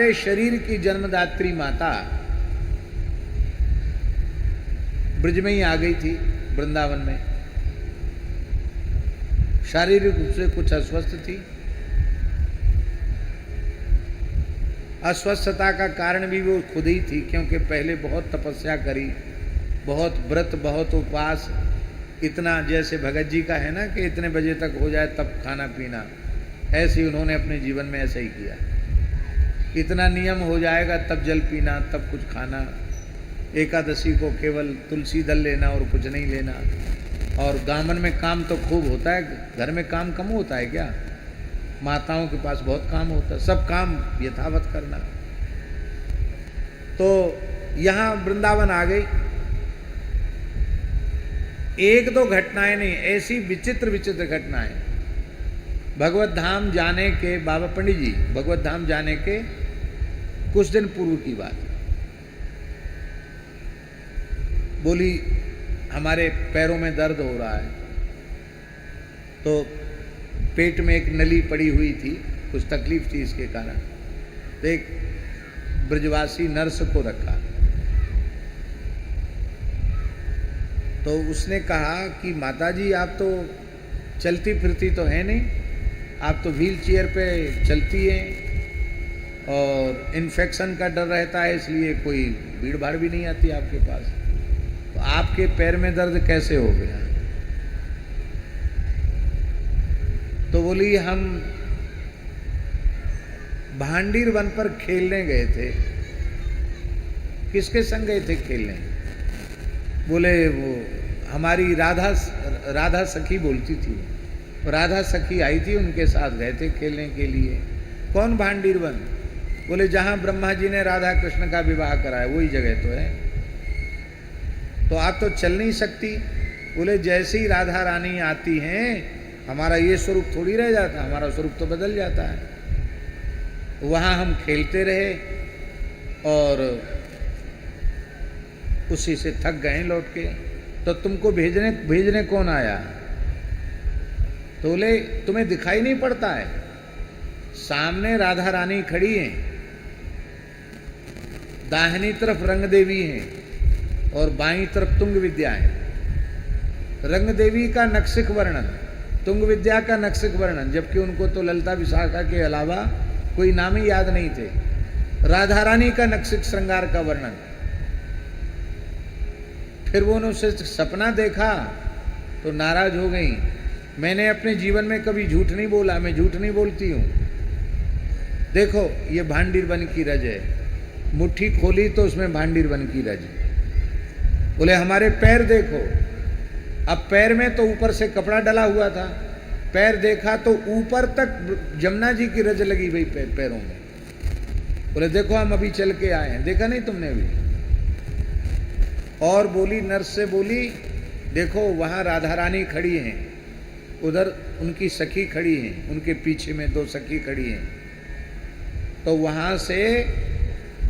हमारे शरीर की जन्मदात्री माता ब्रज में ही आ गई थी, वृंदावन में। शारीरिक रूप से कुछ अस्वस्थ थी। अस्वस्थता का कारण भी वो खुद ही थी, क्योंकि पहले बहुत तपस्या करी, बहुत व्रत, बहुत उपवास। इतना जैसे भगत जी का है ना कि इतने बजे तक हो जाए तब खाना पीना, ऐसे ही उन्होंने अपने जीवन में ऐसा ही किया। इतना नियम हो जाएगा तब जल पीना, तब कुछ खाना। एकादशी को केवल तुलसी दल लेना और कुछ नहीं लेना। और गामन में काम तो खूब होता है, घर में काम कम होता है क्या? माताओं के पास बहुत काम होता है, सब काम यथावत करना। तो यहाँ वृंदावन आ गई। एक दो घटनाएं नहीं, ऐसी विचित्र विचित्र घटनाएं। भगवत धाम जाने के, बाबा पंडित जी भगवत धाम जाने के कुछ दिन पूर्व की बात। बोली हमारे पैरों में दर्द हो रहा है, तो पेट में एक नली पड़ी हुई थी, कुछ तकलीफ थी इसके कारण। तो एक ब्रजवासी नर्स को रखा, तो उसने कहा कि माताजी आप तो चलती फिरती तो है नहीं, आप तो व्हील चेयर पे चलती हैं और इन्फेक्शन का डर रहता है, इसलिए कोई भीड़ भाड़ भी नहीं आती आपके पास, तो आपके पैर में दर्द कैसे हो गया? तो बोली हम भांडीर वन पर खेलने गए थे। किसके संग गए थे खेलने? बोले वो हमारी राधा सखी बोलती थी, राधा सखी आई थी, उनके साथ गए थे खेलने के लिए। कौन भांडीर वन? बोले जहां ब्रह्मा जी ने राधा कृष्ण का विवाह कराया वही जगह तो है। तो आप तो चल नहीं सकती। बोले जैसे ही राधा रानी आती हैं हमारा ये स्वरूप थोड़ी रह जाता, हमारा स्वरूप तो बदल जाता है। वहाँ हम खेलते रहे और उसी से थक गए लौट के। तो तुमको भेजने कौन आया? तो बोले तुम्हें दिखाई नहीं पड़ता है, सामने राधा रानी खड़ी हैं, दाहिनी तरफ रंग देवी हैं और बाईं तरफ तुंग विद्या है। रंग देवी का नक्सिक वर्णन, तुंग विद्या का नक्सिक वर्णन, जबकि उनको तो ललिता विशाखा के अलावा कोई नाम ही याद नहीं थे। राधा रानी का नक्सिक श्रृंगार का वर्णन। फिर वो उनसे सपना देखा तो नाराज हो गई। मैंने अपने जीवन में कभी झूठ नहीं बोला, मैं झूठ नहीं बोलती हूँ। देखो ये भांडीर वन की रज है। मुट्ठी खोली तो उसमें भांडीर वन की रज। बोले हमारे पैर देखो। अब पैर में तो ऊपर से कपड़ा डला हुआ था, पैर देखा तो ऊपर तक जमुना जी की रज लगी हुई पैरों में। बोले देखो हम अभी चल के आए हैं, देखा नहीं तुमने अभी? और बोली नर्स से बोली देखो वहां राधा रानी खड़ी हैं, उधर उनकी सखी खड़ी हैं, उनके पीछे में दो सखी खड़ी हैं, तो वहां से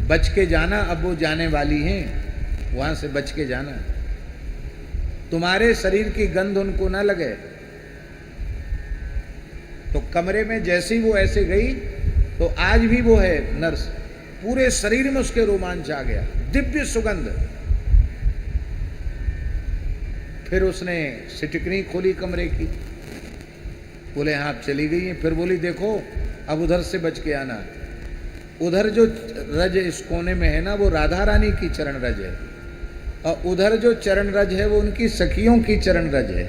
बच के जाना। अब वो जाने वाली हैं, वहां से बच के जाना, तुम्हारे शरीर की गंध उनको ना लगे। तो कमरे में जैसे ही वो ऐसे गई तो आज भी वो है नर्स, पूरे शरीर में उसके रोमांच आ गया, दिव्य सुगंध। फिर उसने सिटकनी खोली कमरे की। बोले हाँ आप चली गई हैं। फिर बोली देखो अब उधर से बच के आना, उधर जो रज इस कोने में है ना वो राधा रानी की चरण रज है, और उधर जो चरण रज है वो उनकी सखियों की चरण रज है।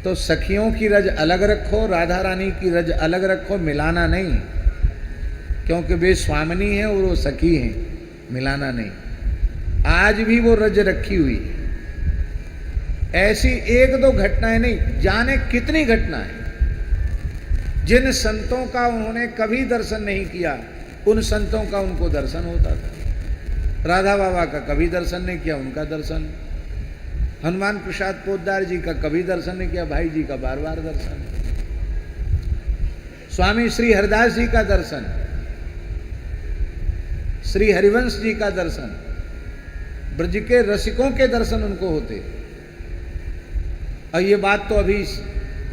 तो सखियों की रज अलग रखो, राधा रानी की रज अलग रखो, मिलाना नहीं, क्योंकि वे स्वामिनी हैं और वो सखी हैं, मिलाना नहीं। आज भी वो रज रखी हुई है। ऐसी एक दो घटनाएं नहीं, जाने कितनी घटनाएं। जिन संतों का उन्होंने कभी दर्शन नहीं किया उन संतों का उनको दर्शन होता था। राधा बाबा का कभी दर्शन नहीं किया, उनका दर्शन। हनुमान प्रसाद पोद्दार जी का कभी दर्शन नहीं किया, भाई जी का बार बार दर्शन। स्वामी श्री हरिदास जी का दर्शन, श्री हरिवंश जी का दर्शन, ब्रज के रसिकों के दर्शन उनको होते। और ये बात तो अभी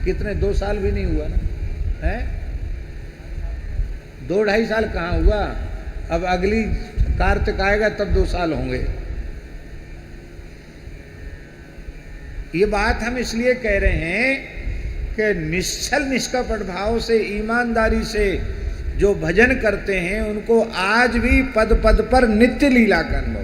कितने 2 साल भी नहीं हुआ ना, है 2-2.5 साल कहाँ हुआ, अब अगली कार्तिक आएगा तब 2 साल होंगे। ये बात हम इसलिए कह रहे हैं कि निश्चल निष्कपट भाव से, ईमानदारी से जो भजन करते हैं उनको आज भी पद पद पर नित्य लीला का अनुभव